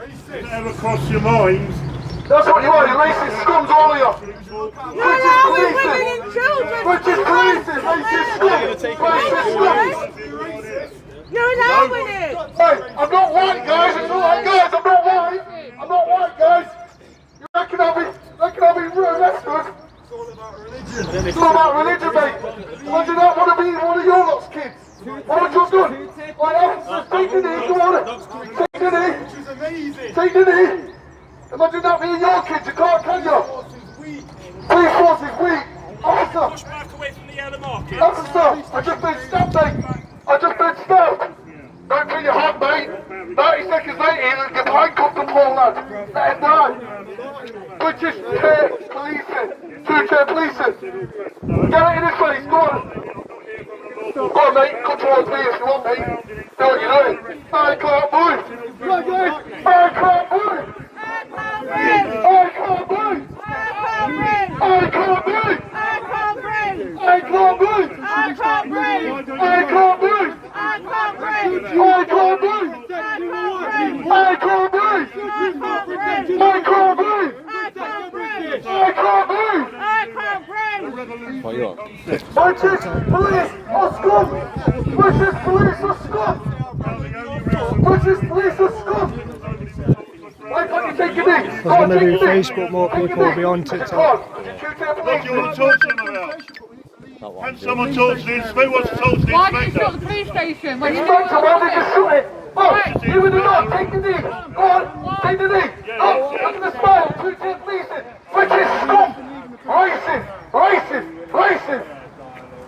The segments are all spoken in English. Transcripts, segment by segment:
Ever cross your minds? That's what you are, you racist scums, all of you. You're allowing women and children. British policers, racist scum. Racist scum. You're allowing it. Hey, I'm not white, guys. It's all right, guys. I'm not white. I'm not white, guys. You reckon I'll be arrested? It's all about religion, mate. Why do you not want to be one of your lot's kids? What would you have done? Right, officers, take the knee, come on. Take the knee. Take the knee. Imagine that being your kids, you can't, can you? Police force is weak. Officer. Push back away from the yellow market. Officer, I just been stabbed, mate. I just been stabbed. Don't put your hand, mate. 30 seconds later, you'll get handcuffed and pulled, lad. Let it die. British chair policing. Two-chair policing. Get it in his face, go on. Go on, mate. Come towards me if you want, mate. Do what you're doing. I can't move. I can't move. I can't move. I can't move. I can't breathe. I can't move. I can't breathe. I can't move. I can't breathe. I can't move. I can't breathe. I can't move. I can't breathe. I can't move. I can't breathe. I can't move. I can't breathe. British police are scum. British police are scum. British police are scum. Why can't you take a knee? I was going to do Facebook, more people will be on TikTok. What do you want to talk to them about? Can someone talk to the inspector? What's to talk to the Why did you inspector? shut the police station? When you Inspector, why did you shoot it? Oh, you in the dark, take the knee. Go on, take the knee. Oh, look at the smile. Two-tier policing. British scum. Racist. Racist. Racist.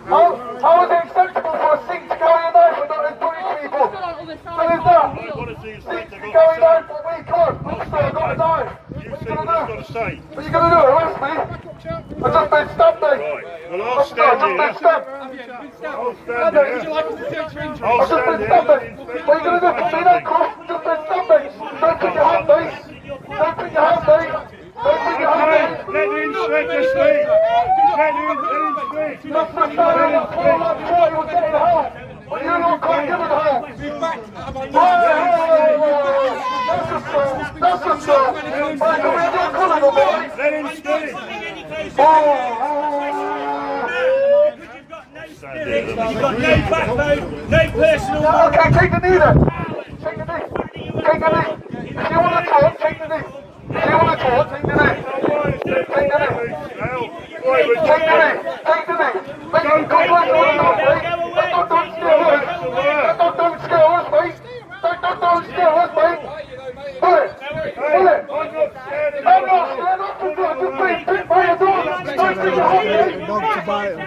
How is it acceptable for a Sikh to carry a knife and not as British people? What is that? What is the Sikh inspector to got carry a to knife, but we can't. Officer, I've got a knife. say? You What said are you what going you've to got do? to say. What are you going to do? Arrest me? I've just been stabbed, mate. Right. Well, I'll Officer, stand I've just been here. stabbed. I'll stand Would you here. like I'll I've just been stand stabbed, here. mate. What are you going to do? Put me in that cuff. Just been stabbed, mate. Don't put your hand, mate. Don't put your hand, mate. Don't put your hand, mate. Let the inspector speak. Let the inspector speak. That's the sign of Paul up before you were getting help. But you're not quite giving help. That's a song. That's a song. Right, can we do a colour number, mate? Let him speak. You've got no backbone, no personal. Okay, take the knee then. Take the knee. Take the knee. If you want to talk, take the knee. If you want to talk, take the knee. Take the knee. Take the knee. Take the knee. Mate, God bless you all enough, mate. Don't scare us. Don't scare us, mate. Don't scare us, mate. Pull it. Pull it. I'm not scared. I'm just being bit by a dog. Don't put your hand, mate. Dog to bite them.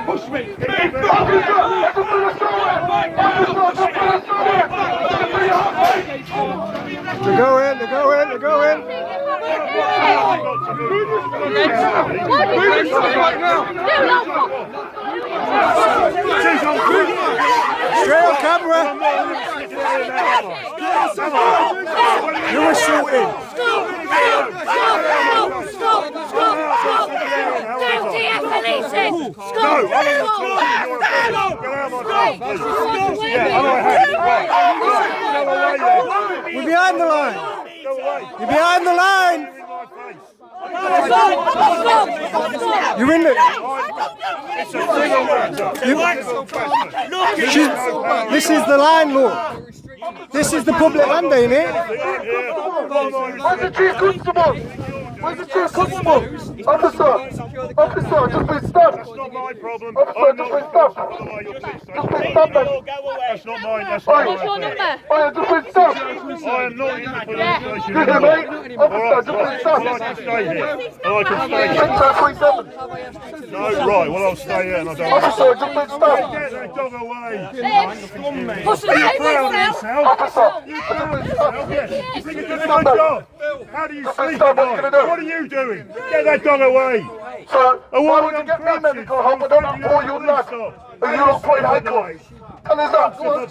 Push me. Officer, I just put a straw in. Officer, I just put a straw in. Don't put your hand, mate. They're going, they're going, they're going. Straight on camera. You were shooting. We're behind the line. You're behind the line. You're in it. This is the line, look. This is the public land, ain't it? Where's the chief constable? Where's the chief constable? Officer, officer, I just been stabbed. That's not my problem. Officer, I just been stabbed. By the way, you're being Just been stabbed, mate. That's not mine. That's Oi, not What's your mine. number? oi, I just been stabbed. I am not in the police station. Excuse me, mate. Officer, I just been I stabbed. can stay here. I can stay here. 6737. No, right. Well, I'll stay here and I don't. Officer, I just been stabbed. Get that dog away. Push the Proud of table yourself. Officer, You proud of yourself. Yes. You think you're doing a good job. How do you sleep at Stop, what are you night? gonna do? What are you doing? Get that dog away. sir, why would you get me medical help and don't pour your lad? And you're not putting handcuffs? Tell us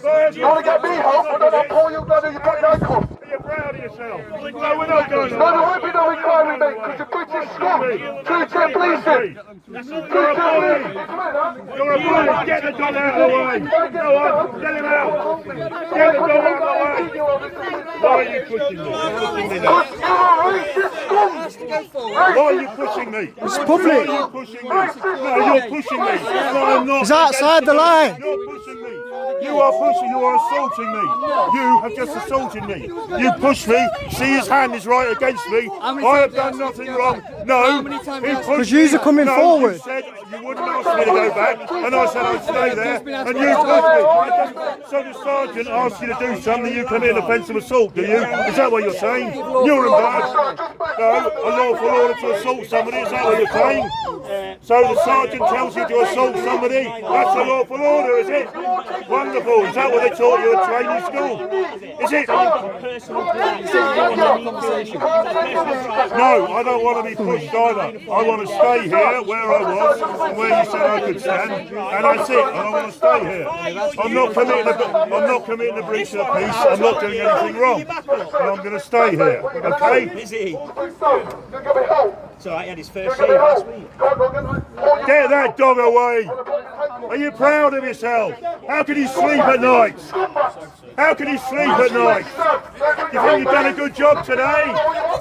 that. You want to get me help and don't pour your lad and you're putting handcuffs? Are you proud of yourself? No, we're not going No, there won't be no inquiry, mate, because you're British scum. Two-tier policing. Two-tier policing. You're a bully. Get the dog out of the way. Go on. Get him out. Get the dog out of the way. Why are you pushing me? Because you're a racist scum. Why are you pushing me? It's public. Why are you pushing me? No, you're pushing me. No, I'm not. It's outside the line. You're pushing me. You are pushing. You are assaulting me. You have just assaulted me. You pushed me. See, his hand is right against me. I have done nothing wrong. No. Because you're coming forward. You said you wouldn't ask me to go back, and I said I'd stay there, and you pushed me. So the sergeant asked you to do something. You commit an offensive assault, do you? Is that what you're saying? You're embarrassed. No, a lawful order to assault somebody. Is that what you're saying? So the sergeant tells you to assault somebody. That's a lawful order, is it? Wonderful. Is that what they taught you at training school? Is it? No, I don't want to be pushed either. I want to stay here where I was and where you said I could stand, and that's it. And I want to stay here. I'm not committing a breach of the peace. I'm not doing anything wrong, and I'm going to stay here. Okay? Is he? So I had his first Get shave last week. Get that dog away! Are you proud of yourself? How can you sleep at night? How can you sleep at night? You think you've done a good job today?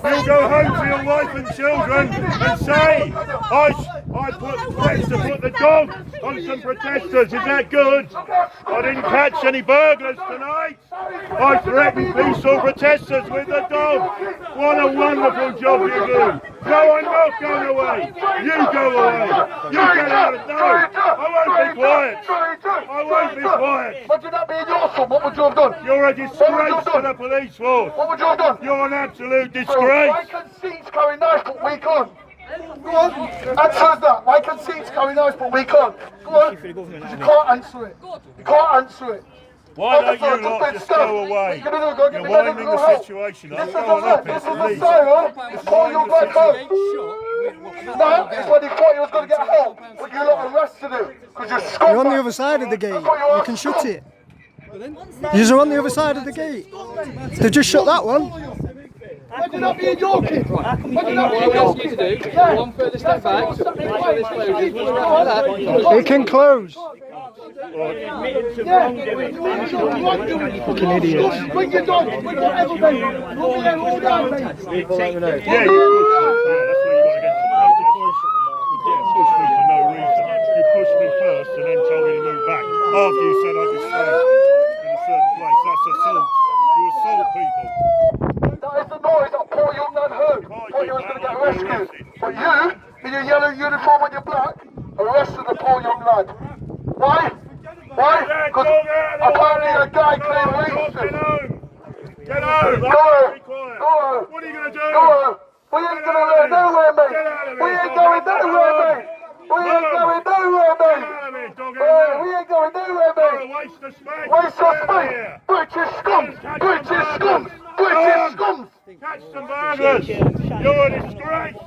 You'll go home to your wife and children and say, I put threats to put the dog on some protesters. Is that good? I didn't catch any burglars tonight. I threatened peaceful protesters with the dog. What a wonderful job you do. No, I'm not going away. You go away. You get out of there. I won't be quiet. I won't be quiet. Imagine that being your son, what would you have done? You're a disgrace to the police force. What would you have done? You're an absolute Why disgrace. can seats carry knives but we can't? Go on. Answer that. Why can seats carry knives but we can't? Go on. You can't answer it. You can't answer it. Why don't you lot just go away? You're winding the situation up. Go on up, it's the police. It's all your black home. No, it's when he thought he was going to get help, but you lot arrested him because you're scumbags. You're on the other side of the gate. You can shut it. You're on the other side of the gate. They've just shut that one. Imagine that being your kid. Imagine that being your kid. One further step back, so this closes. Once around that, It can close. Fucking idiots. Bring your dog. Bring whatever, mate. We'll be there all day, mate. Yeah, you push me. Yeah, that's where you got to get to protest. You didn't push me for no reason. You pushed me first and then told me to move back after you said I could stay in a certain place. That's assault. You assault people. That is the noise that poor young man heard. Thought he was going to get rescued. But you, in your yellow uniform and your black, arrested the poor young lad. Why? Why? Because apparently a guy claimed racism. Get home! Go home! Be quiet. Go home! What are you going to do? Go home! We ain't going nowhere, mate! We ain't going nowhere, mate! We ain't going nowhere, mate! We ain't going nowhere, mate! Waste of space! Waste of space! British scum! British scum! British scum! Catch some burglars! You're a disgrace!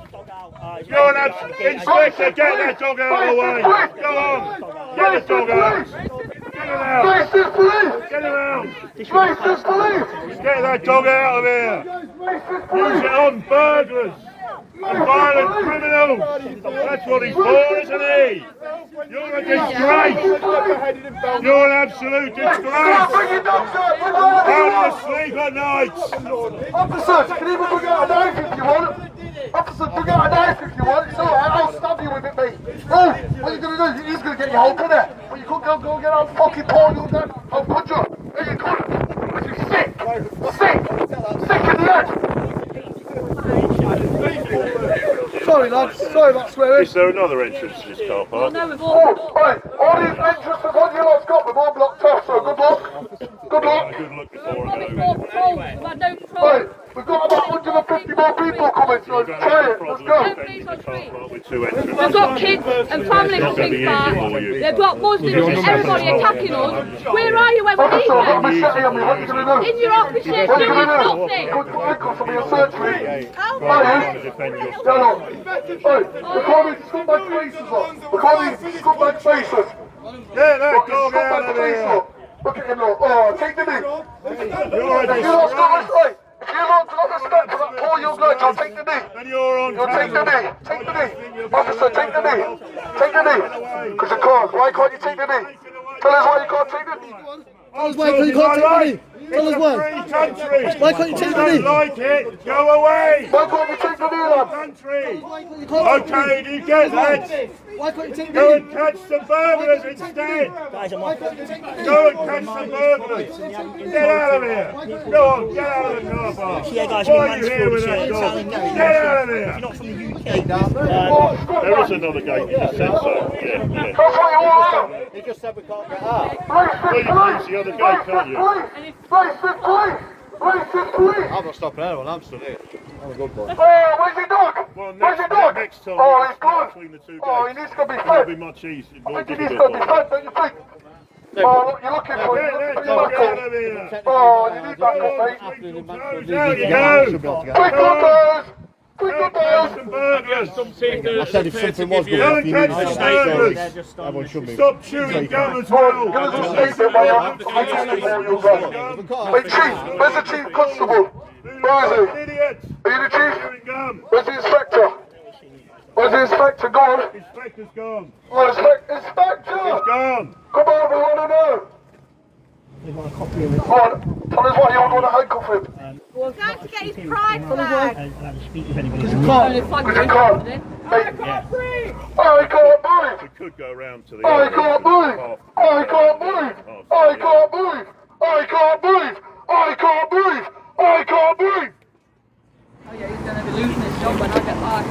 You're an inspector! Get that dog out of the way! Go on! Get the dog out! Get it out! Racist police! Get it out! Racist police! Get that dog out of here! Racist Use police! it on burglars! Violent criminals! That's what he's for, isn't he? You're a disgrace! You're an absolute disgrace! Bring your dogs out! How do you sleep at night? Officers, you can even bring out a knife if you want. Officers, bring out a knife if you want. It's alright, I'll stab you with it, mate. Oh, what are you going to do? He's going to get your help in there. But you couldn't go get out fucking porn all that. Oh, could you? Yeah, you could. But you're sick. Sick. Sick in the head. Sorry, lads. Sorry about swearing. Is there another entrance to this car park? Oh, right. All these entrances on your lot's got, we've all blocked off, so good luck. Good luck. Good luck before I go. Right. We've got about 150 more people coming, so try it. Let's go. With two entrances. We've got kids and families coming back. They've got Muslims, everybody attacking us. Where are you when we need Officer, I've got them? machete on me. What are you going to do? In your offices, doing What are you going to do? nothing. Go to the handcuffs and be a search for you. To defend yourself. No. Right. We're calling scumbag faces up. We're calling scumbag faces. Get that dog out of here! Look at him, look. Oh, take the knee. You're a If you lot's got disgrace! respect, if you lot's got respect for that poor young lad, I'll take the knee. And you're on You'll take the camera. knee. Take the knee. Officer, take the knee. Take the knee. Because you can't. Why can't you take the knee? Tell us why you can't take the knee. Tell us why you can't take the knee. Tell us It's a why. free country. Why can't you take If the you knee? don't like it, go away. Why can't you take the knee, lad? Country. Why can't you take the Okay, do you get that? Why can't you take Go the and catch some burglars instead. Why can't you take the Go and catch some burglars. Get out of here. Go on, get out of the car park. Yeah, guys, Why I'm are in you here with that Mansfield, dog? so Get out of if here. you're not from the UK, There is another gate, you said so. Yeah. That's what you want. He just said we can't get out. Well, you can use the other gate, can't you? Racist police! Racist police! I'm not stopping anyone, I'm still here. I'm a good boy. Oh, where's your dog? Well, Where's your dog? next time, Oh, he's gone. between the two Oh, he gates. needs to be It'll fed. be much easier. I More think he needs difficult. to be fed, don't you think? Oh, look, you're looking for Get him. that Put your dog back out on. of here. Oh, you need back Go on, on, mate. sweep your toes. Mansfield, There you you go. should be able to get Quick Go on, on. guys! Quick on, Catch guys! some burglars. I said if something was good, Go if and you catch needed some to say burglars. everyone should be. Stop chewing gum as Give well. us a statement, mate. I just need more your gun. Hey, Chief, where's the Chief Constable? Where is he? Idiot. Are you the Chief? Chewing gum. Where's the Inspector? Where's the Inspector gone? Inspector's gone. Oh, Inspector! Gone. Come on, we want to know. Go on, tell us what you want to handcuff him. We're going to get his pride flag. Because you can't. I can't move. We could go around to the I other can't end and move. half- I can't move. I can't move. I can't move. I can't move. I can't move. Oh yeah, he's going to be losing his job when I get back.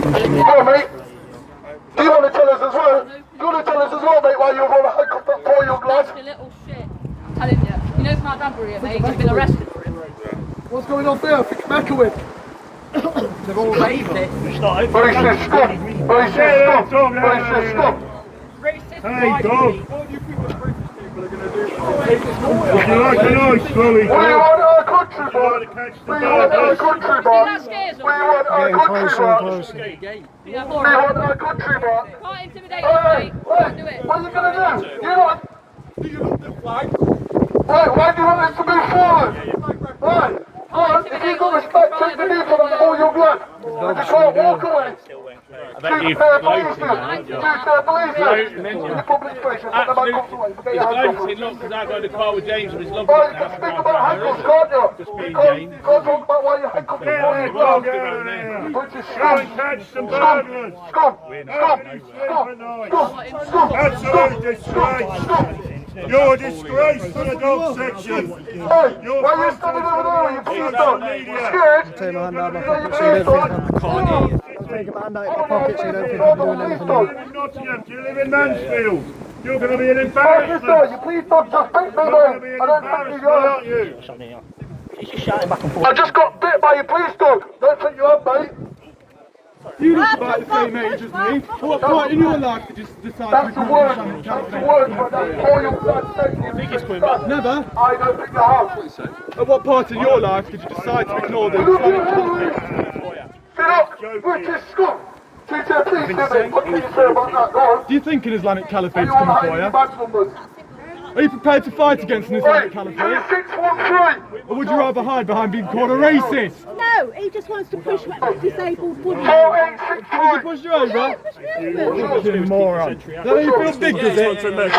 Come on, mate. Do you want to tell us as well? You want to tell us as well, mate, why you want to handcuff that poor young lad? You little shit. I'm telling you. You know my dad were here, mate. He's been arrested for it. What's going on there? Think back away. They've all raised it. Racist, stop. Racist, stop. Racist, stop. Hey, dog. Would you like an ice, Chloe? We want our country Would you like back. to catch the We want our burglars? country That back. scares We them. want our Getting country closer and back. closer. Yeah, We all right. want our country back. Can't intimidate Hey, us, mate. Can't do hey, it. what are you going to do? You're not... Right, why do you want us to move forward? Right, right, if you've got respect, take the knee for that poor young lad. And you can't walk away. Shoot their policemen. Shoot their policemen. In the public space, and put them handcuffs away. Get your handcuffs away. Look, because I got in the car with James and he's lovely. Right, you can speak about handcuffs, can't you? You can't talk about why you're handcuffed the poor young Dog lad. out of there. British Go and scum. catch some burglars. Scum. How Scum. can you sleep Scum. at night? Scum. Absolute disgrace. You're a disgrace for the dog section. Hey, why are you standing over there? You police dog. You scared? Take my hand out of my You pocket so you police don't think dog. I'm taking my hand out of my pocket so you don't think I'm doing anything. You live in Nottingham, you live in Mansfield. You're going to be an Hey, embarrassment. sister, you police dog just bit me, You're going to be mate. an I don't think embarrassment, you aren't are. you? he's just shouting back and forth. I just got bit by a police dog. Don't think you have, mate. You look about the same age as me. What point in your life did you decide That's to the become word. a Shannon That's the Cafe? word. But that poor young lad said you think it's coming back. Never. I don't think you have. At what part in your life did you decide to ignore the Shannon Cafe? Get up, British scum. Treat your police, mate. What can you say about that? Go on. Do you think an Islamic Are Caliphate's you on coming for hiding you? badge numbers? Are you prepared to fight against an Hey, Islamic give me Caliphate? 613. Or would you rather hide behind being called a racist? No, he just wants to push disabled women. 4863. Push you over? Yeah, You moron. Does that make you feel big, does it? You're going to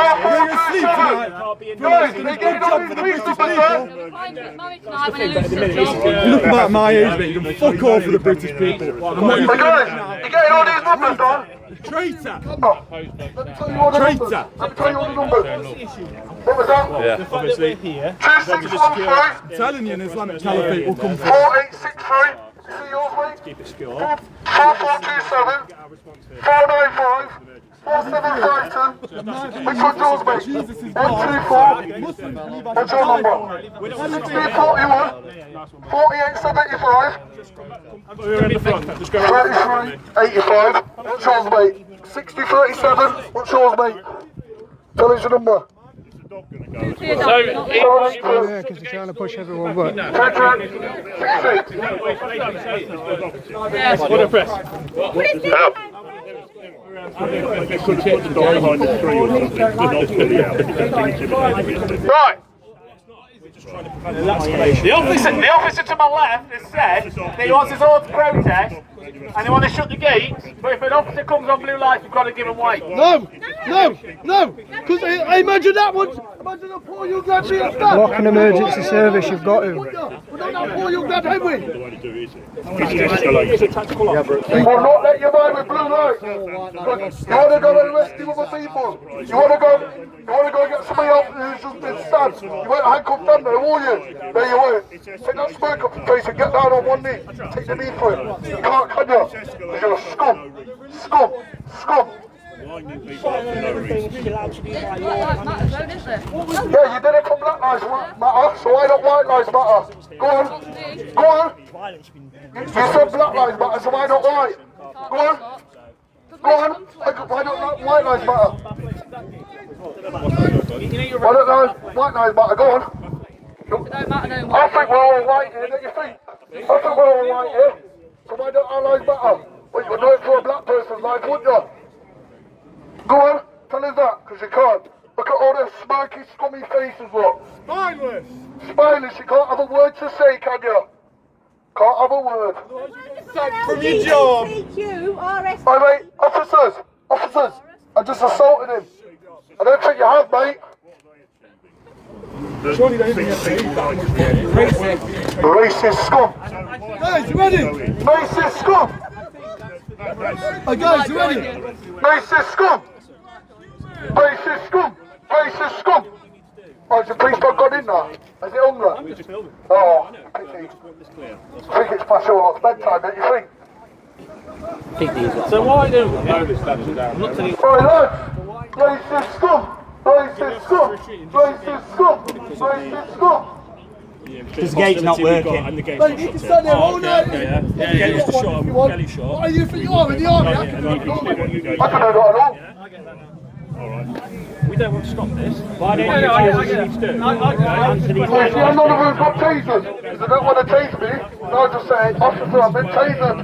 sleep tonight. Guys, they're getting all these police numbers there. If I get married tonight, when I lose his job. You look about my age, mate. You can fuck all for the British people. And what you Hey guys, you're getting all these numbers down? Traitor! Let me tell you all the numbers. Let me tell you all the numbers. What was that? Yeah, obviously. 2613. I'm telling you, an Islamic Caliphate will come for you. 4863. See yours, mate? Keep it secure. 4427. 495. 4752. Which one's yours, mate? Jesus is 124. Muslims believe I What's should your die number? for it. 1641. 4875. 3385. What's yours, mate? 6037. What's yours, mate? Tell us your number. Yeah, because they're trying to push everyone back. They could put the dog behind the tree or something. They're not fully out. Right. The officer to my left has said that he wants us all to protest and they want to shut the gates, but if an officer comes on blue lights, we've got to give him way. No! Because I imagine that one. Imagine a poor young lad being stabbed. Block an emergency service, you've got to. We don't have poor young lad, have we? It's escalated. He will not let you by with blue lights. You want to go and rescue other people. You want to go and get somebody else who's just been stabbed. You went handcuffed down there, all you. There you were. Take that smoke up your face and get down on one knee. Take the knee for it. You can't, can you? Because you're a scum. Scum. Yeah, you did it for Black Lives Matter, so why not White Lives Matter? Go on. You said Black Lives Matter, so why not white? Go on. Why not White Lives Matter? Why don't White Lives Matter? Go on. I think we're all white here, don't you think? I think we're all white here, so why don't our lives matter? Well, you would know it for a black person's life, wouldn't you? Go on, tell us that, because you can't. Look at all their smirky, scummy faces, look. Spineless! Spineless, you can't have a word to say, can you? Can't have a word. From your job! Hey mate, officers, I just assaulted him. I don't think you have, mate. Racist scum. Guys, you ready? Racist scum. Hey guys, you ready? Racist scum. Racist scum. Racist scum. Oh, has the police not got in there? Is it hungry? Oh, pity. I think it's past all it's bedtime, don't you think? So why do we this down? Right, lads. Racist scum. Racist scum. Racist scum. Racist scum. Because the gate's not working. Mate, you can stand there all night. Kelly's the shot. Kelly's shot. What do you think you are in the army? I can do it. I can do that at all. We don't want to stop this. Why don't you tell us what you need to do? Well, see, I'm not even got tasers. Because I don't want to tase me. And I'll just say, officer, I've been tasered.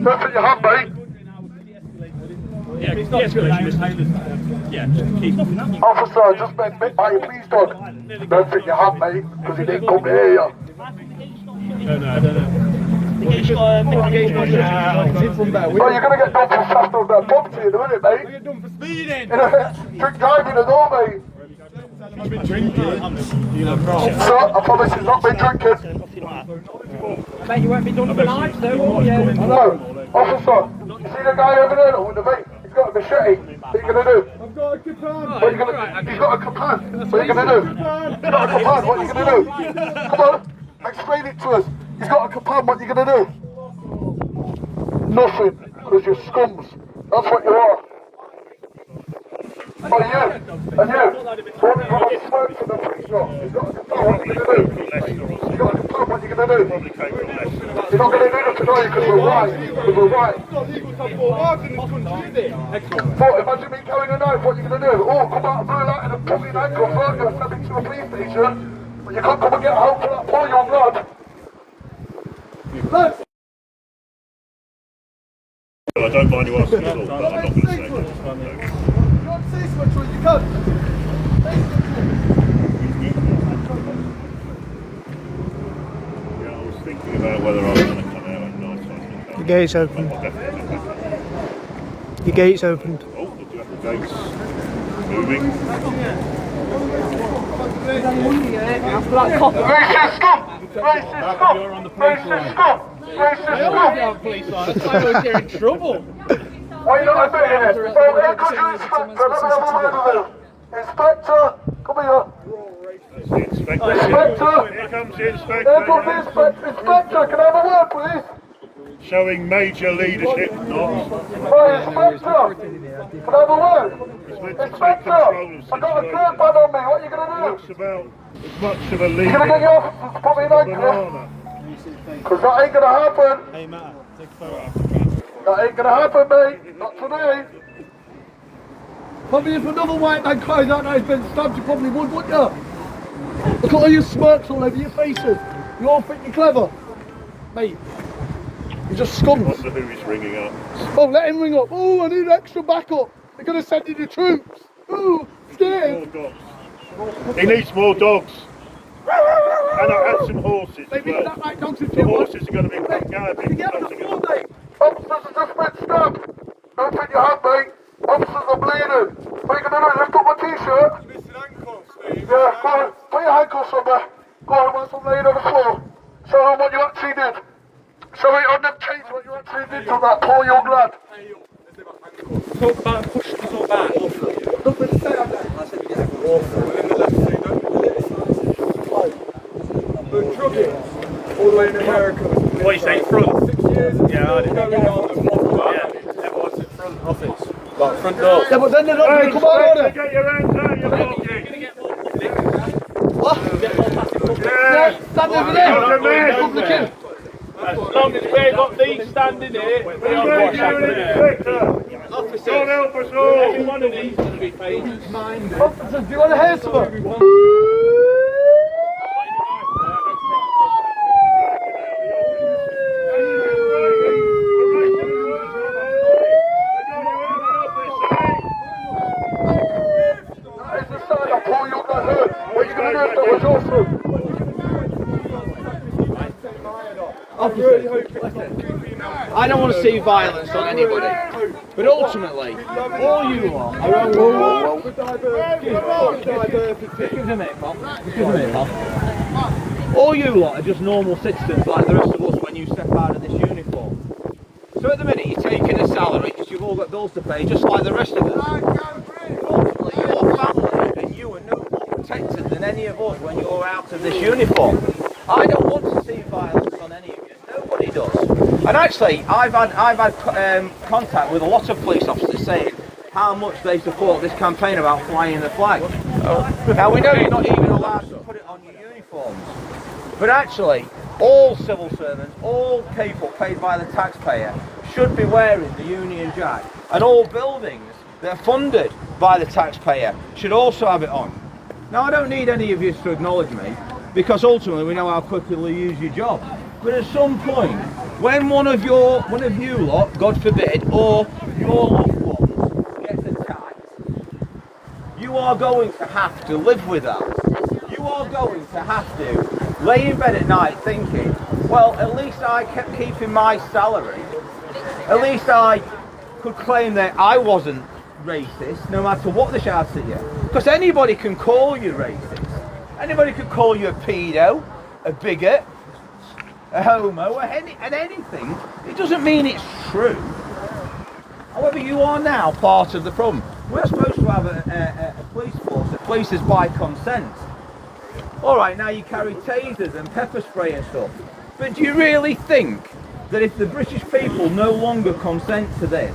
Don't think you have, mate. Yeah, the escalation is keep. Officer, I've just been bit by a police dog. Don't think you have, mate. Because he didn't come here. No. Oh, you're going to get done for theft of that property in a minute, mate. You're done for speeding. Drink driving and all, mate. I've been drinking. Sir, I promise he's not been drinking. Mate, you won't be done for life, though, will you? No, officer, you see the guy over there with the vape? He's got a machete. What are you going to do? I've got a Kapan. What are you gonna, he's got a kapan. What are you going to do? He's got a kapan. What are you going to do? Come on, explain it to us. He's got a kapan. What are you going to do? Nothing, because you're scums. That's what you are. Oh, you. And you. What are you going to smoke for the police shop? He's got a kapan. What are you going to do? He's got a kapan. What are you going to do? You're not going to do nothing, are you? Because we're white. Because we're white. It's not legal to have 4 bars in this country, is it? What, imagine me carrying a knife, what are you going to do? Oh, come out and blue light and put me in handcuffs, aren't you? Send me to a police station. But you can't come and get home for that poor young lad. Look. I don't mind you asking at all, but I'm not going to say that. You want to say so much, or you can't. Yeah, I was thinking about whether I was going to come out at night. The gate's open. I'll definitely come back. Your gate's opened. Oh, the gates moving. Racist scum! Racist scum! Racist scum! Racist scum! You're in trouble. Why are you not admitting it? Well, here comes your inspector. Let me have a word with him. Inspector, come here. Inspector. Inspector. Here comes the Here inspector. comes the inspector. Inspector, can I have a word, please? Showing major leadership. Not. Hey, Inspector, can I have a word? Inspector, I got a curb ban on me. What are you going to do? It's about as much of a You're leader. going to get your officers to put me in handcuffs? Banana. Because that ain't going to happen. Hey, Matt, take a photo. That ain't going to happen, mate. Not today. Probably if another white man cries out that he's been stabbed, you probably would, wouldn't you? Look at all your smirks all over your faces. You all think you're clever. Mate, you're just scums. Wonder who he's ringing up. Oh, let him ring up. Oh, I need extra backup. They're going to send in the troops. Ooh, scared. More dogs. He needs more dogs. And I had some horses as Maybe well. that right down to The 2-1. horses are going to be galloping. Get on the floor, mate. Officers have just been stabbed. Don't put your hand, mate. Officers are bleeding. What are you going to do? Lift up my t-shirt? Yeah, go on. Put your handcuffs on there. Go on, once I'm laying on the floor. Show them what you actually did. Show it on them chains what you actually did to that poor young lad. Talk about pushing us all back. Nothing to say on that. The trucking all the way in America. What you say, front? 6 years. Yeah, I did. Yeah, Everyone's at front office. Like front door. but then they're not going to come out, are they? Get your hands out, you monkey. What? Yeah. Stand over there. You're the man. Come the kid. As long as we've got these standing here, we're We're on going watch to do after it, it. Inspector. Officers, God help us every all. one of these is going to be paid. Officers, do you want to hear something? That is the sign of poor young lad hurt. What are you going to do if that was your son? I don't want to see violence on anybody, but ultimately, all you lot are only... Excuse me, pal. All you lot are just normal citizens like the rest of us when you step out of this uniform. So at the minute you're taking a salary because you've all got bills to pay, just like the rest of us. Ultimately, your family and you are no more protected than any of us when you're out of this uniform. I don't want to see violence on any of you. Nobody does. And actually, I've had contact with a lot of police officers saying how much they support this campaign about flying the flag. Now we know you're not even allowed to put it on your uniforms, but actually, all civil servants, all people paid by the taxpayer, should be wearing the Union Jack, and all buildings that are funded by the taxpayer should also have it on. Now I don't need any of you to acknowledge me, because ultimately we know how quickly you use your job. But at some point, when one of you lot, God forbid, or your loved ones gets attacked, you are going to have to live with that. You are going to have to lay in bed at night thinking, well, at least I kept keeping my salary. At least I could claim that I wasn't racist, no matter what they shout at you. Because anybody can call you racist. Anybody could call you a pedo, a bigot, a homo, and anything. It doesn't mean it's true. However, you are now part of the problem. We're supposed to have a police force that polices by consent. Alright, now you carry tasers and pepper spray and stuff. But do you really think that if the British people no longer consent to this,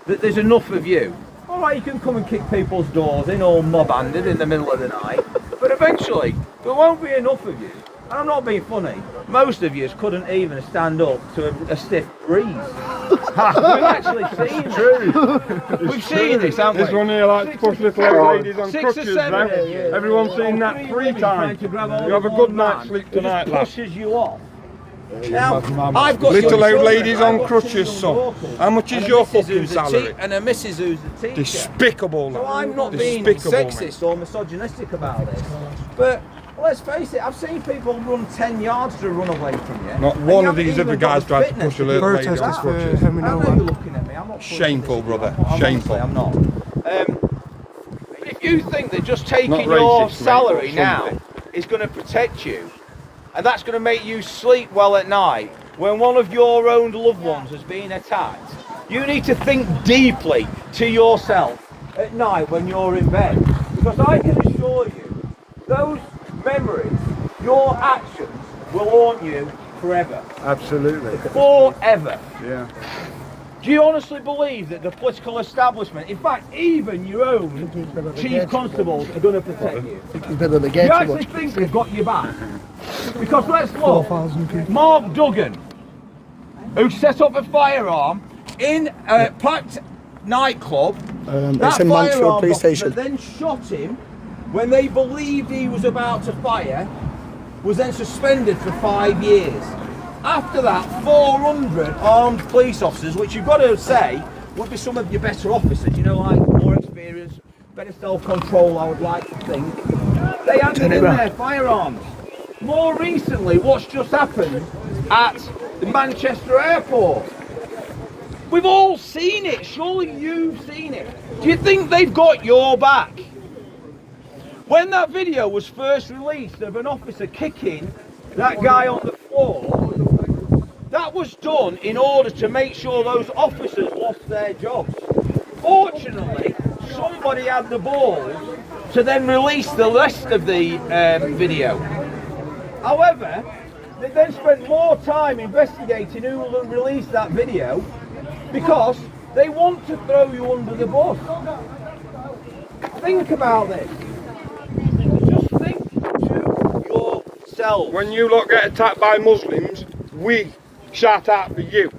that there's enough of you? Alright, you can come and kick people's doors in all mob-handed in the middle of the night, but eventually there won't be enough of you. And I'm not being funny, most of you couldn't even stand up to a stiff breeze. We've actually seen it. We've seen this, haven't we? This one here likes to push little old ladies on 6 or crutches 7 now. years. Everyone's seen that 3 times. You have a good night's sleep tonight, It lad. pushes you off. Now, I've got Little young old children, ladies I've on got crutches, children son. walking. How much is And a your missus fucking who's a salary? and a missus who's a teacher. Despicable, So lad. I'm not being Despicable, mate. sexist or misogynistic about this, but let's face it, I've seen people run 10 yards to run away from you. Not and one you of haven't these even other got guys the tried to fitness push a little lady on Protesters for crutches. having I no know you're one. looking at me. I'm not Shameful, brother. Honestly, Shameful. I'm not. If you think that just taking Not your racist, mate, salary but now something. is going to protect you, and that's going to make you sleep well at night when one of your own loved ones has been attacked, you need to think deeply to yourself at night when you're in bed. Because I can assure you, those memories, your actions will haunt you forever. Absolutely. Forever. Yeah. Do you honestly believe that the political establishment, in fact even your own chief constables, are going to protect you? He's better than the You game too actually much. think they've got your back? Because let's look, 4,000 people. Mark Duggan, who set up a firearm in a packed nightclub, It's in Mansfield Police Station. that then shot him when they believed he was about to fire, was then suspended for 5 years. After that, 400 armed police officers, which you've got to say would be some of your better officers, you know, like more experience, better self-control, I would like to think. They handed in their firearms. more recently what's just happened at the Manchester airport. We've all seen it, surely you've seen it. Do you think they've got your back? When that video was first released of an officer kicking that guy on the floor, that was done in order to make sure those officers lost their jobs. Fortunately, somebody had the balls to then release the rest of the video. However, they then spent more time investigating who released that video because they want to throw you under the bus. Think about this. Just think to yourself. When you lot get attacked by Muslims, we shout out for you.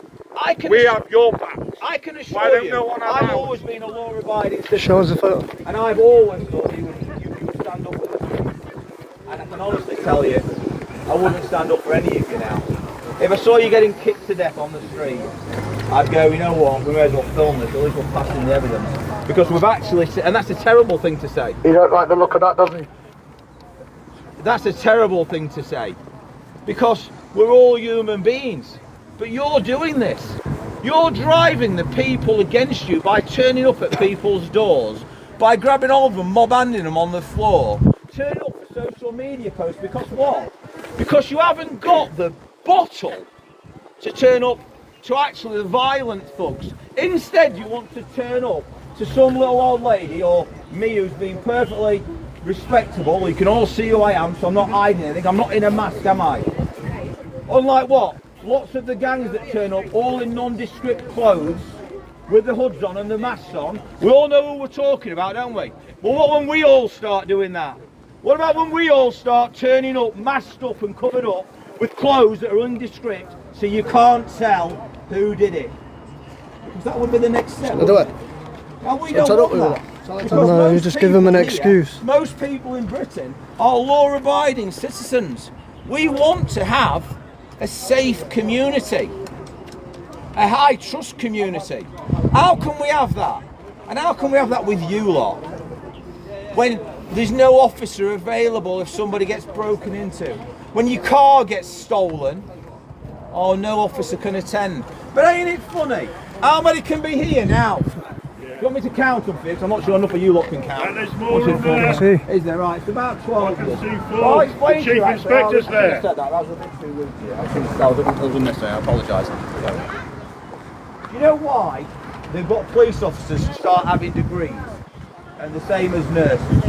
We have your back. I can assure you, I've always been a law-abiding citizen. Show us a photo. And I've always thought you would stand up for the street. And I can honestly tell you, I wouldn't stand up for any of you now. If I saw you getting kicked to death on the street, I'd go, you know what, we may as well film this, at least we're passing the evidence. Because we've actually, and that's a terrible thing to say. He don't like the look of that, doesn't he? That's a terrible thing to say. Because we're all human beings. But you're doing this. You're driving the people against you by turning up at people's doors, by grabbing hold of them, mob-handing them on the floor, turning up for social media posts, because what? Because you haven't got the bottle to turn up to actually the violent thugs. Instead, you want to turn up to some little old lady, or me who's been perfectly respectable. You can all see who I am, so I'm not hiding anything. I'm not in a mask, am I? Unlike what? Lots of the gangs that turn up, all in nondescript clothes, with the hoods on and the masks on. We all know who we're talking about, don't we? But what when we all start doing that? What about when we all start turning up, masked up and covered up, with clothes that are nondescript, so you can't tell who did it? Because that would be the next step. Shall I do it? And we don't want that. No, you just give them an excuse. Most people in Britain are law-abiding citizens. We want to have a safe community, a high trust community. How can we have that? And how can we have that with you lot? When there's no officer available if somebody gets broken into. When your car gets stolen, oh, no officer can attend. But ain't it funny? How many can be here now? Do you want me to count them for you? 'Cause I'm not sure enough of you lot can count. And there's more in there. Is there? Right, it's about 12. I can see four. Well, I'll explain The to you, Chief actually. Inspector's there. I said that. That was a bit too rude to you. I was unnecessary. I apologise. You know why they've got police officers to start having degrees? And the same as nurses.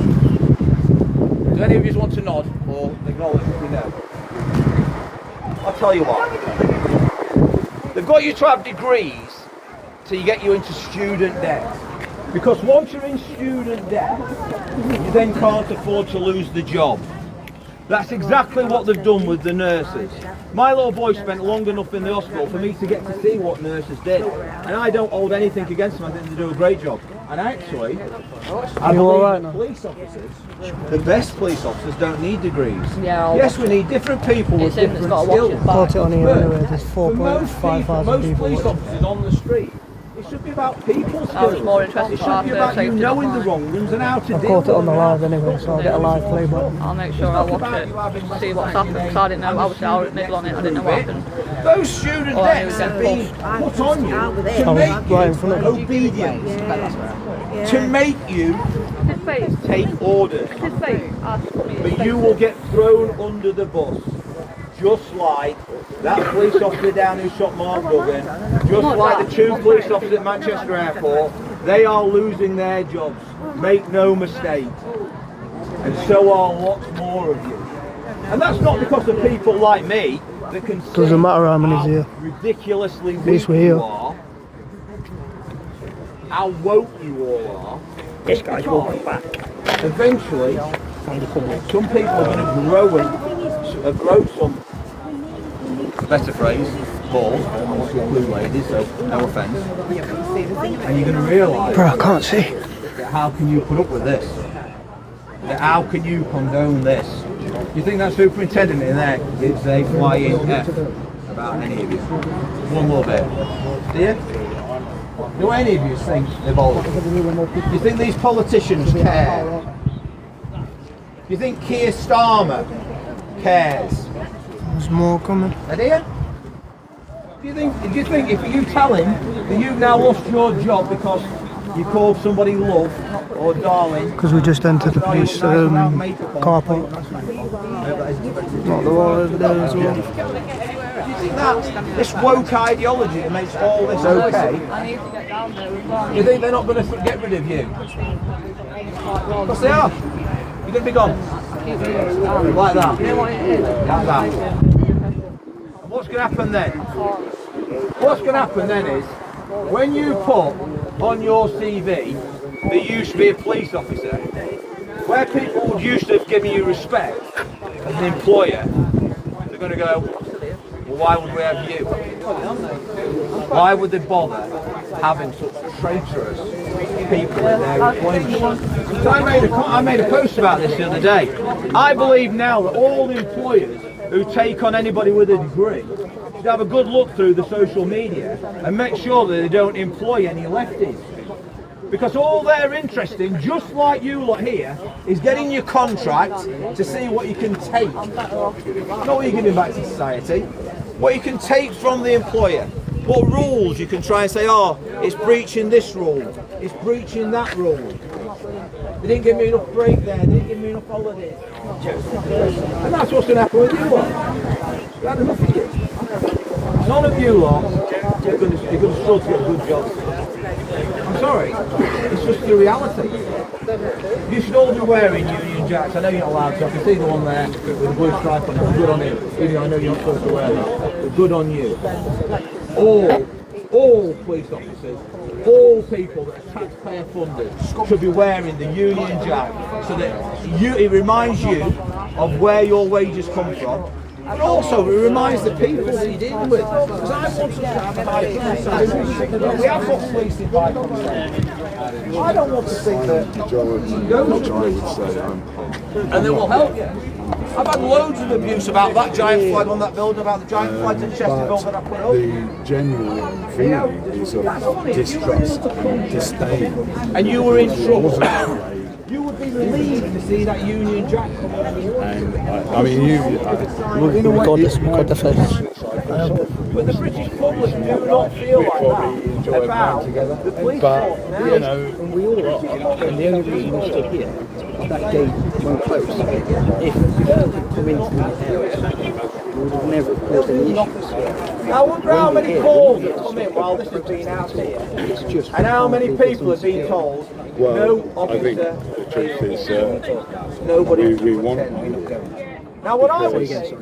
Do any of you want to nod or acknowledge if you know? I'll tell you what. They've got you to have degrees to get you into student debt. Because once you're in student debt, you then can't afford to lose the job. That's exactly what they've done with the nurses. My little boy spent long enough in the hospital for me to get to see what nurses did. And I don't hold anything against them, I think they do a great job. And actually, I believe that police officers, the best police officers, don't need degrees. Yes, we need different people with different skills. Put it on here anyway, there's For most 4,500 people. police officers on the street, it should be about people skills. I was more interested It should be about you knowing the wrong ones and how to deal with them. I've caught it on the live anyway, so I'll get a live play button. I'll make sure I watch it, see what's happened, because I didn't know. Obviously, I was middle on it, I didn't know what happened. Those student debts have been put on you to make you obedient, to make you take orders. But you will get thrown under the bus, just like that police officer down who shot Mark Duggan, just like the 2 police officers at Manchester Airport. They are losing their jobs, make no mistake. And so are lots more of you. And that's not because of people like me that can Doesn't matter how many's here. ridiculously At least weak we're here. you are, how woke you all are. This guy's walking back. Eventually, some people are going to grow some, better phrase, balls, I want to include ladies, so no offence. And you're going to realise, Bro, I can't see. that how can you put up with this? That how can you condone this? You think that superintendent in there is a flying F about any of you? One little bit. Do you? Do any of you think they're bold? Do you think these politicians care? Do you think Keir Starmer cares. There's more coming. Are there? Do you think if you tell him that you've now lost your job because you called somebody love or darling? Because we just entered the police car park. Not the one over there as well. Do you think that this woke ideology that makes all this okay? You think they're not going to get rid of you? Because they are. You're going to be gone. Like that. Like that. What's going to happen then? What's going to happen then is, when you put on your CV that you used to be a police officer, where people would used to have given you respect as an employer, they're going to go, well, why would we have you? Why would they bother having such traitorous people in their employment? So I made a post about this the other day. I believe now that all employers who take on anybody with a degree should have a good look through the social media and make sure that they don't employ any lefties. Because all they're interested in, just like you lot here, is getting your contract to see what you can take. Not what you're giving back to society. What you can take from the employer. What rules you can try and say, oh, it's breaching this rule, it's breaching that rule. They didn't give me enough break there, they didn't give me enough holiday. And that's what's going to happen with you lot. You had enough of you. None of you lot, you're going to struggle to get a good job. I'm sorry, it's just the reality. You should all be wearing Union Jacks. I know you're not allowed to. I can see the one there with the blue stripe on it. Good on him. Even though I know you're not supposed to wear that. But good on you. All police officers, all people that are taxpayer funded should be wearing the Union Jack so that it reminds you of where your wages come from. And also, it reminds the people that you're dealing with. Because I want us to have a high police service. We have got policing by consent. I don't want to think that you can go to police and they will help you. I've had loads of abuse about that giant flag on that building, about the giant flag to Chester building that I put up. The genuine feeling is of distrust and disdain. And you were in trouble. You would be relieved to see that Union Jack come on. And I mean, Record the face. But the British public do not feel like that about the police force now. You know, And we all are. And the only reason we're still here is that gate won't close. If we come into the area, we would have never caused any issues. I wonder how many calls have come in while this has been out here. And how many people have been told, no I think officer, the truth is nobody. we want. Now what I would I say, think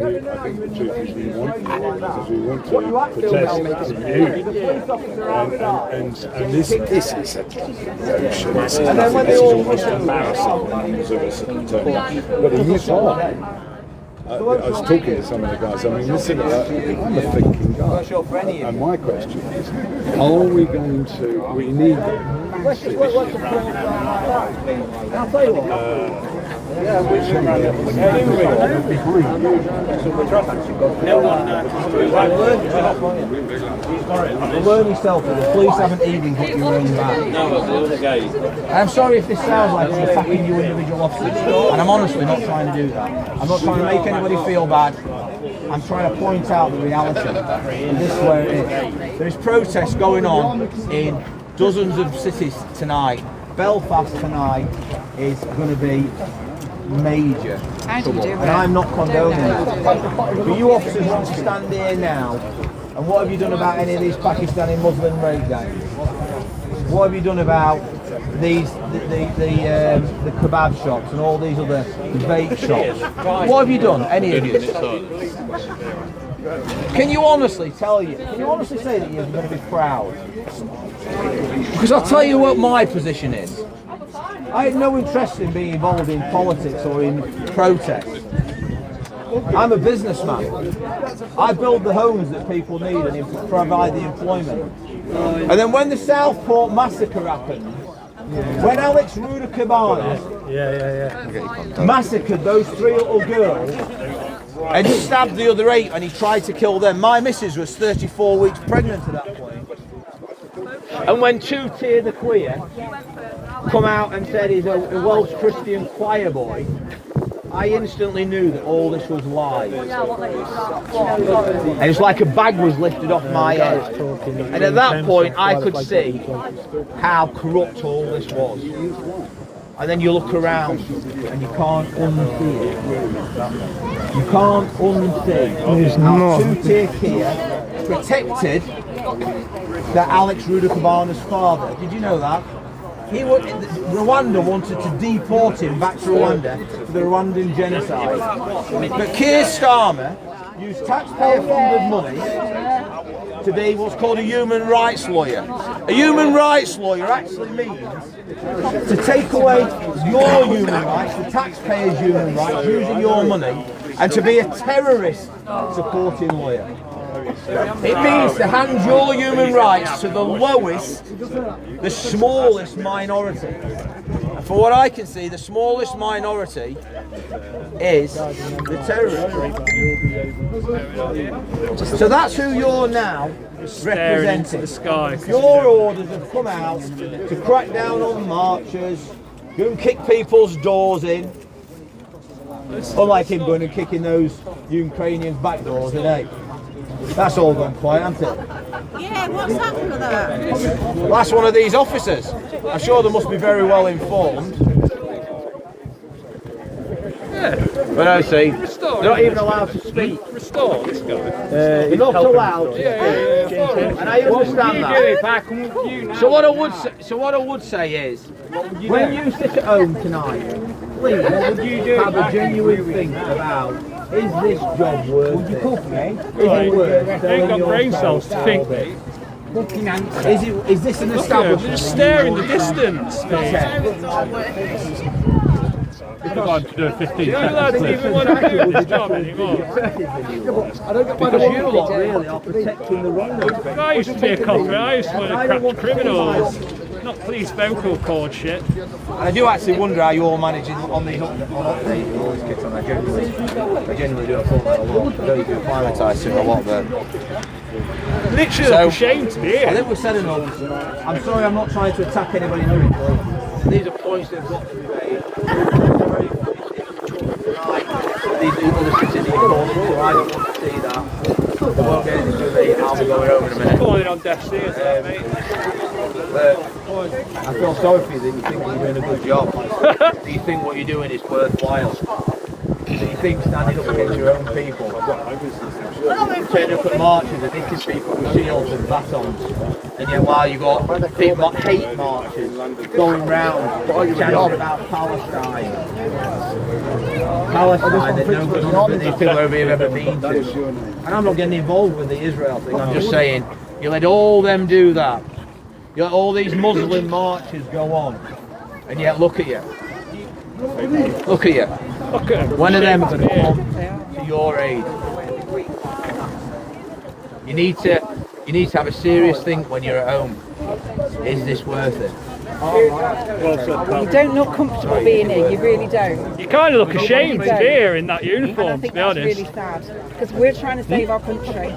the truth is we want because we want to what you have to do now protest is the the view. police officer outside. And this is a revolution. This is And then when they all almost embarrassing when news of us but in this time, I was talking to some of the guys. I mean, listen, I'm a thinking guy. And my question is, are we going to, we need I'll tell you what. Learn yourself that the police haven't even got your own back. I'm sorry if this sounds like I'm attacking you individual officers, and I'm honestly not trying to do that. I'm not trying to make anybody feel bad. I'm trying to point out the reality. And this is where it is. There's protests going on in dozens of cities tonight. Belfast tonight is going to be major trouble, and I'm not condoning it. But you officers want to stand here now, and what have you done about any of these Pakistani Muslim raid gangs? What have you done about the kebab shops and all these other vape shops? What have you done? Any of this? Can you honestly say that you're going to be proud? Because I'll tell you what my position is. I had no interest in being involved in politics or in protests. I'm a businessman. I build the homes that people need and provide the employment. And then when the Southport massacre happened, when Alex Ruda-Cabana massacred those 3 little girls and stabbed the other 8 and he tried to kill them, my missus was 34 weeks pregnant at that point. And when Two Tier the Queer come out and said he's a Welsh Christian choir boy, I instantly knew that all this was lies. And it's like a bag was lifted off my head. And at that point, I could see how corrupt all this was. And then you look around and you can't unsee it. You can't unsee how Turkey protected that Alex Rudakabana's father. Did you know that? Rwanda wanted to deport him back to Rwanda for the Rwandan genocide. But Keir Starmer used taxpayer-funded money to be what's called a human rights lawyer. A human rights lawyer actually means to take away your human rights, the taxpayers' human rights, using your money, and to be a terrorist supporting lawyer. It means to hand your human rights to the lowest, the smallest minority. And for what I can see, the smallest minority is the terrorists. So that's who you're now representing. Your orders have come out to crack down on marchers, go and kick people's doors in. Unlike him going and kicking those Ukrainians' back doors in. That's all gone quiet, hasn't it? Yeah, what's happened to that? Well, that's one of these officers. I'm sure they must be very well informed. Yeah. But I see, they're not even allowed to speak. Restore this guy. They're not allowed to speak. And I understand that. So what I would say is, when you sit at home tonight, please have a genuine think about, is this job worth it? Is it worth it? They ain't got brain cells to think. Is this an establishment? Just stare in the distance, mate. It's not to do a 15 seconds. The only lads even want to do this job anymore. Because you lot really are protecting the wrong. I used to be a copper, I used to want to crack criminals. Not police vocal cord shit. And I do actually wonder how you're managing on the update with all these kids on. I genuinely do. I thought that a lot. I know you do acclimatise to a lot, but literally so, ashamed to be here. I think we've said enough. I'm sorry, I'm not trying to attack anybody directly. These are points that have got to be made. These people are sitting in the corner, so I don't want to see that. I'll be going over in a minute. Falling on deaf ears, mate. I feel sorry for you that you think you're doing a good job. Do you think what you're doing is worthwhile? Do you think standing up against your own people, turning up at marches and hitting people with shields and batons, and yet while you've got people that hate marches going round chanting about Palestine that none of these people over here have ever been to. And I'm not getting involved with the Israel thing, I'm just saying, you let all them do that. You let all these Muslim marches go on, and yet look at you. Look at you. When are them going to come to your aid? You need to have a serious think when you're at home. Is this worth it? You don't look comfortable being here, you really don't. You kind of look ashamed to be here in that uniform, and I think to be honest. That's really sad, because we're trying to save our country.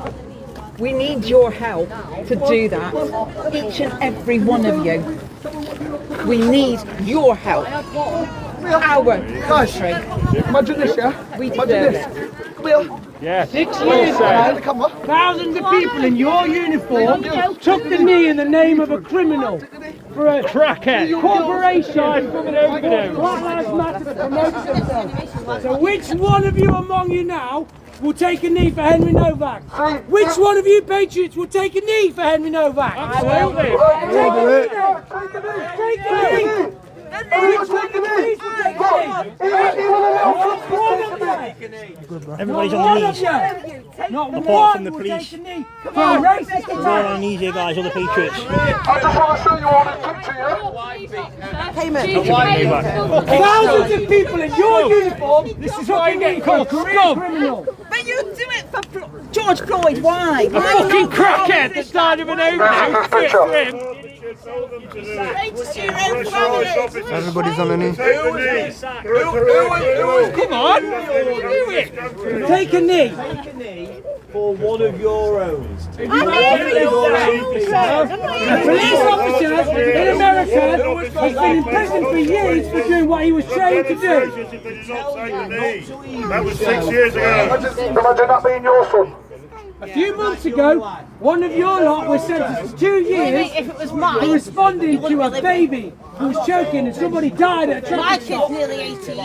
We need your help to do that, each and every one of you. We need your help. Our country. Imagine this, yeah? We deserve it. Bill. Yeah. 6 years ago, thousands of people in your uniform took the knee in the name of a criminal for a crackhead corporation. Black Lives Matter to promote themselves. So which one of you among you now will take a knee for Henry Novak? Which one of you patriots will take a knee for Henry Novak? Absolutely. Take a knee. Which one of you please will take a knee? Everybody's on the knees. Apart from the police. Come on, racist. We're all on the knees here, guys, all the patriots. I just want to show you all the picture, Thousands of people in your uniform. This is what you get called career criminal. But you do it for George Floyd. Why? A fucking crackhead that died of an overdose. Fit for him. Everybody's on the knee. Come on, do it. Take a knee for one of your own. A police officer in America has been in prison for years for doing what he was trained to do. That was 6 years ago. Imagine that being your son. A few months ago, one of your lot was sentenced to 2 years If it was mine, for responding to a baby who was choking and somebody died at a my traffic kid's stop. nearly 18.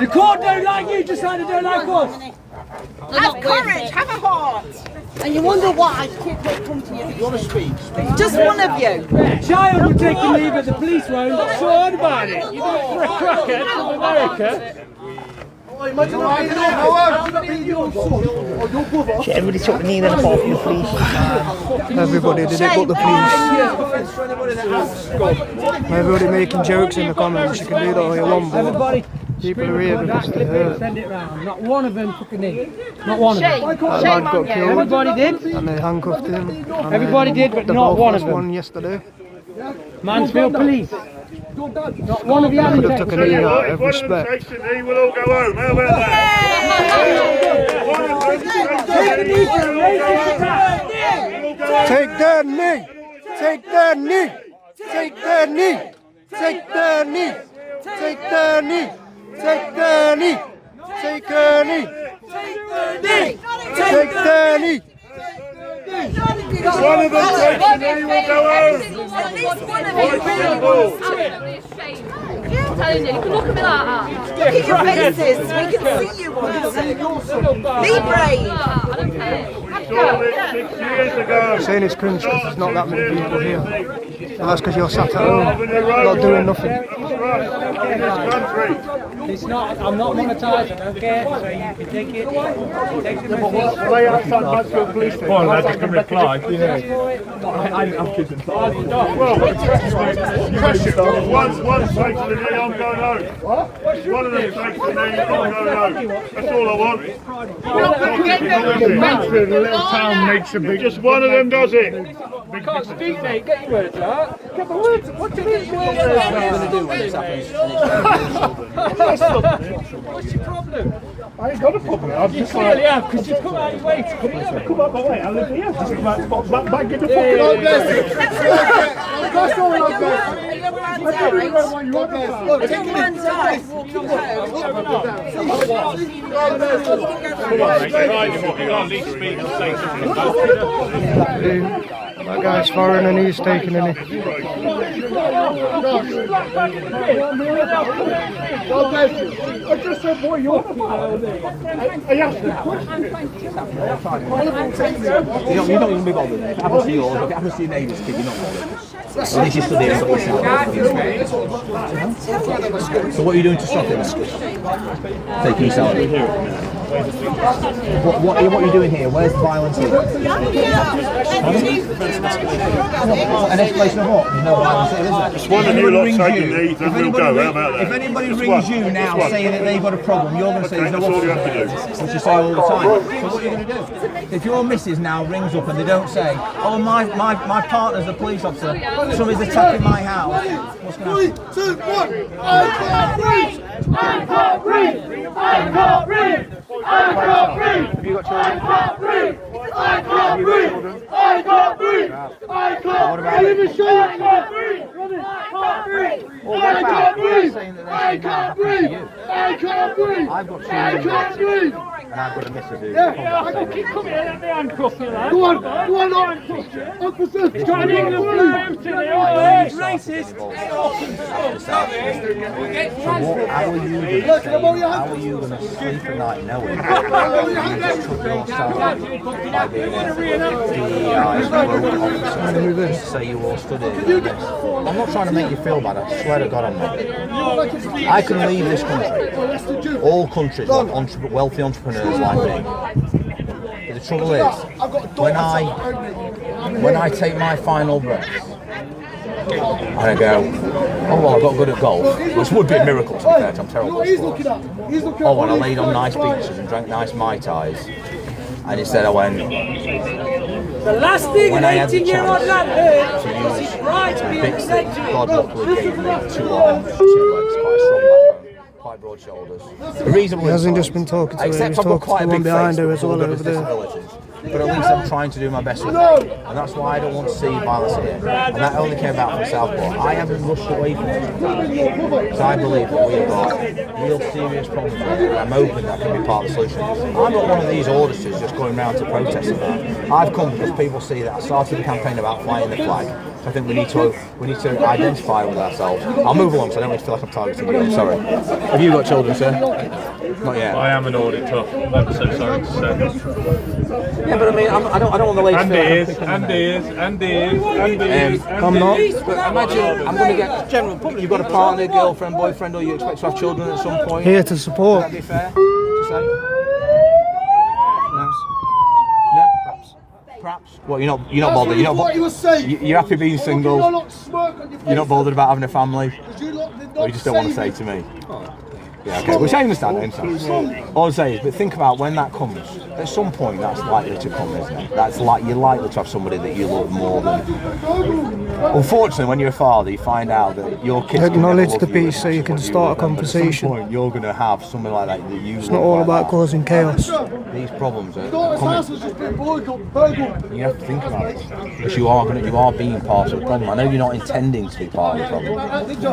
The court don't like you, just like they don't like us. Have courage, have a heart. And you wonder why kids won't come to you. You want to speak? Just one of you. A child will take a leave at the police won't. So what about it? You do it for a crackhead from America. Imagine that being your son or your brother. Everybody took the knee then apart from the police. Everybody did it but the police. Everybody making jokes in the comments. You can do that all you want, but Everybody people are here because they hurt. send it round. Not one of them took a knee. Not one of them. That lad got killed. Everybody did. And they handcuffed him. And Everybody did, but the not one of Belfast them. one yesterday. Mansfield Police. Not one of you Could have had took a knee out of If one of them respect. takes the knee, we'll all go home. How about that? One of them takes the knee, we'll all go home. Take their knee! Take their knee! Take their knee! Take their knee! Take their knee! Take their knee! Take their knee! Take their knee! One of them takes the knee, we'll go home. At least one of you really absolutely ashamed. I'm telling you, you can look at me like that. Look at your faces. We can see you once. Be brave. I don't care. Saw it 6 years ago. Saying it's cringe because there's not that many people here. Well, that's because you're sat at home, not doing nothing. That's right. In this country. It's not, I'm not monetised, okay? So you can take it. Take the message. Lay outside Mansfield Police Station. Come on, lads, you can reply. I'm kidding. Well, one takes the knee, I'm going home. One of them takes the knee, I'm going home. That's all I want. Mansfield, a little town, makes a big. Just one of them does it. Can't speak, mate. Get your words out. Get the words. What do you think your words What's your problem? I ain't got a problem. I've You just clearly have, because you come out of your way to come here. come up my way. I live here. Just back get the fucking old blessing. That's all I'm blessing. Look, take it in. That guy's foreign and he's taking a knee. God bless you. I just said, boy, you're the man. I asked him a question. You're not even be bothered. If it happens to yours, if it happens to your neighbour's kid, you're not bothered. At least you stood here and So what are you doing to stop him? Taking your salary. What are you doing here? Where's the violence here? An explanation of what? There's no violence here, is there? Just one of you lot take the knee, then we'll go. How about that? If anybody Just rings one. you now Just one. saying that they've got a problem, you're going to say Okay, there's that's no all you have to do. Which you say all the time. So what are you going to do? If your missus now rings up and they don't say, oh, my partner's a police officer, somebody's attacking my house, what's going to happen? 3, 2, 1. I can't breathe. I can't breathe. I can't breathe. I can't breathe. Have you got children? I can't breathe. I can't breathe. I can't breathe. I can't breathe. I can't breathe. I can't breathe. I can't breathe. I can't breathe. I can't breathe. I've got I can't breathe. and I've got a missus who Keep coming in at the handcuff, you lad. Go on, officer. Trying to get the blue to the it's racist. How are you going to sleep at night knowing you just took your salary by being DEI say you all stood here doing this? I'm not trying to make you feel bad, I swear to God I'm not. I can leave this country. All countries want wealthy entrepreneurs like me. But the trouble is, when I take my final breath, and I go, oh well, I got good at golf, which would be a miracle to be fair, I'm terrible at sports. Oh, when I laid on nice beaches and drank nice Mai Tais, and instead I went, the last thing when an I had the 18-year-old lad chance heard to was use his right to be a big stick, represented. God luckily gave me 2 arms, 2 legs, quite a strong backbone, quite quite broad shoulders. Reasonable. He hasn't just been talking to her, Except he's I've got talking quite to a the one big behind face her with as well full over of there. disabilities. But at least I'm trying to do my best with it. And that's why I don't want to see violence here. And that only came out from Southport. I haven't rushed away from it. So I believe that we've got real serious problems here. And I'm hoping that can be part of the solution. I'm not one of these auditors just going around to protest about. I've come because people see that I started a campaign about flying the flag. So I think we need to identify with ourselves. I'll move along so I don't really feel like I'm targeting you. I'm sorry. Have you got children, sir? Not yet. I am an auditor. I'm so sorry to say. Yeah, but I mean, I don't want the ladies and ears. I'm not. But imagine I'm going to get general public. You've got a partner, girlfriend, boyfriend, or you expect to have children at some point. Here to support. Would that be fair to say? No. Perhaps. What, you're not bothered. You're happy being single. You're not bothered about having a family. Or you just don't want to say to me. Yeah, okay. Which I understand. All I'm saying is, but think about when that comes. At some point, that's likely to come, isn't it? That's like you're likely to have somebody that you love more than. Unfortunately, when you're a father, you find out that your kids acknowledge the peace so you can start a conversation. At some point, you're going to have something like that that you. It's not all about causing chaos. These problems are coming. You have to think about it because you are being part of the problem. I know you're not intending to be part of the problem,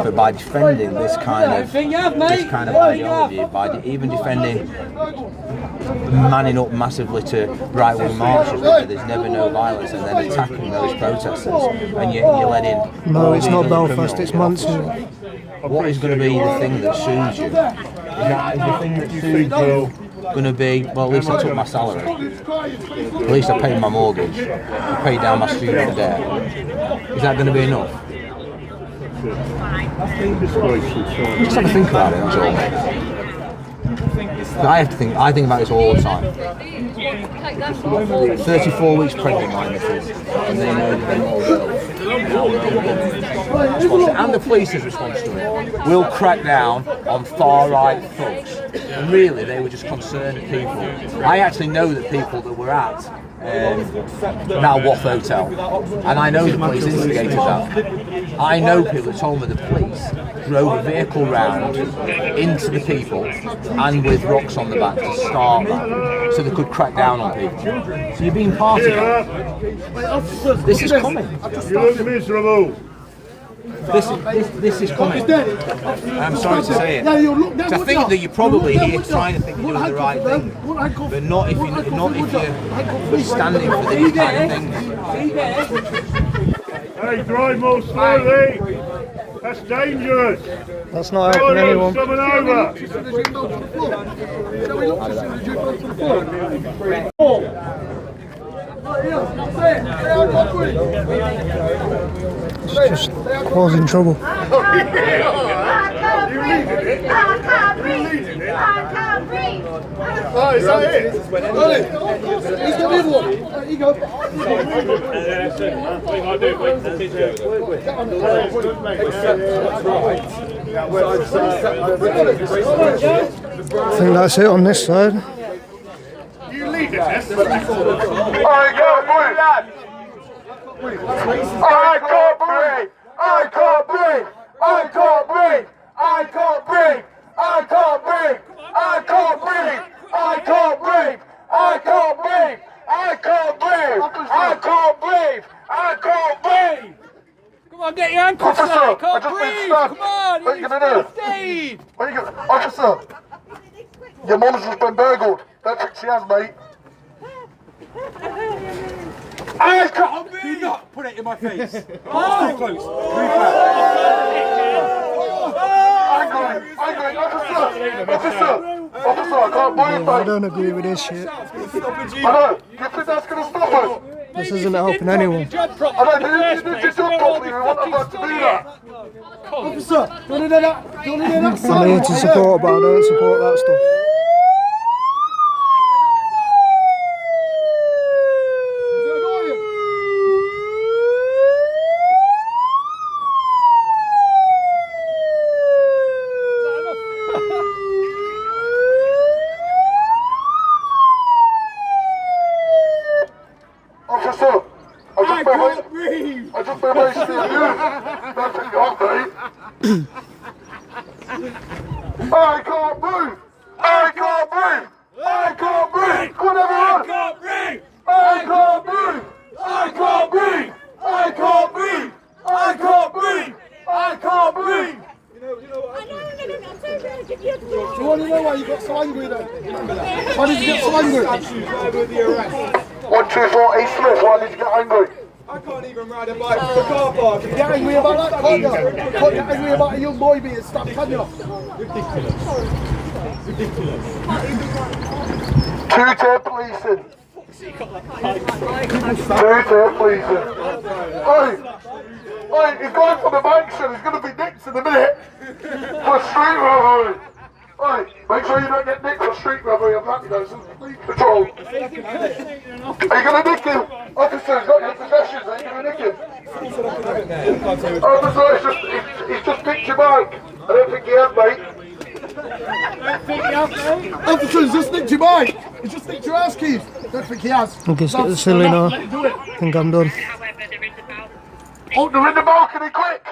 but by defending this kind of ideology, by even defending manning up massively to right-wing marches where there's never no violence and then attacking those protesters, and you're letting. No, it's not Belfast, it's Mansfield. What is going to be the thing that soothes you? Is the thing that soothes you going to be, well, at least I took my salary. At least I paid my mortgage. I paid down my student debt. Is that going to be enough? Just have to think about it, that's all. I think about this all the time. 34 weeks pregnant, my missus, and they know that they're and the police's response to it will crack down on far-right thugs. And really, they were just concerned people. I actually know that people that were at Malwath Hotel, and I know the police instigated that. I know people that told me the police drove a vehicle round into the people and with rocks on the back to start that, so they could crack down on people. So you're being part of it. This is coming. You look miserable. This is coming. I'm sorry to say it. I think that you're probably here trying to think you're doing the right thing, but not if you're standing for these kind of things. Hey, drive more slowly. That's dangerous. That's not helping anyone. Someone over. It's just causing trouble. I can't breathe. I can't breathe. Oh, is that it? He's got the other one. There you go. I think that's it on this side. You lead it, Ness. I can't breathe. I can't breathe. I can't breathe. I can't breathe. I can't breathe. I can't breathe. I can't breathe. I can't breathe. I can't breathe. I can't breathe. I can't breathe. I can't breathe. Come on, get your handcuffs on. I can't breathe. Come on, what are you gonna do? Steve. What are you gonna, officer? Your mum's just been burgled. Don't think she has, mate. I can't breathe. Do not put it in my face. Stay Oh. close. Officer, I can't breathe, I mate. don't agree with this shit. I know. You think that's gonna stop us? This isn't helping anyone. I know, you did your job properly. We want us to do that. Officer, do you want to do that? Do you want to do that? I'm here to support, but I don't support that stuff. Officer, I just been wasting you. Don't think I'm mate. I can't breathe. I can't breathe. I can't breathe. Come on, everyone. I can't breathe. I can't breathe. I can't breathe. I can't breathe. I can't breathe. I can't breathe. Do you want to know why you got so angry then? Why did you get so angry? 1, 2, 4, A Smith, why did you get angry? I can't even ride a bike through the car park. You get angry about that, can't you? You can't get angry about a young boy being stabbed, can you? Two-tier policing. Two-tier policing. Oi, he's going for the mansion. He's going to be nicked in a minute for street robbery. Oi, make sure you don't get nicked for street robbery. I'm happy though. Some police patrol. Are you going to nick him? Officer, he's got your possessions. Are you going to nick him? Officer, he's just nicked your bike. I don't think he has, mate. Officer, he's just nicked your bike. He's just nicked your house keys. I don't think he has. Okay, let's get the silly now. I think I'm done. Oh, they're in the balcony, quick!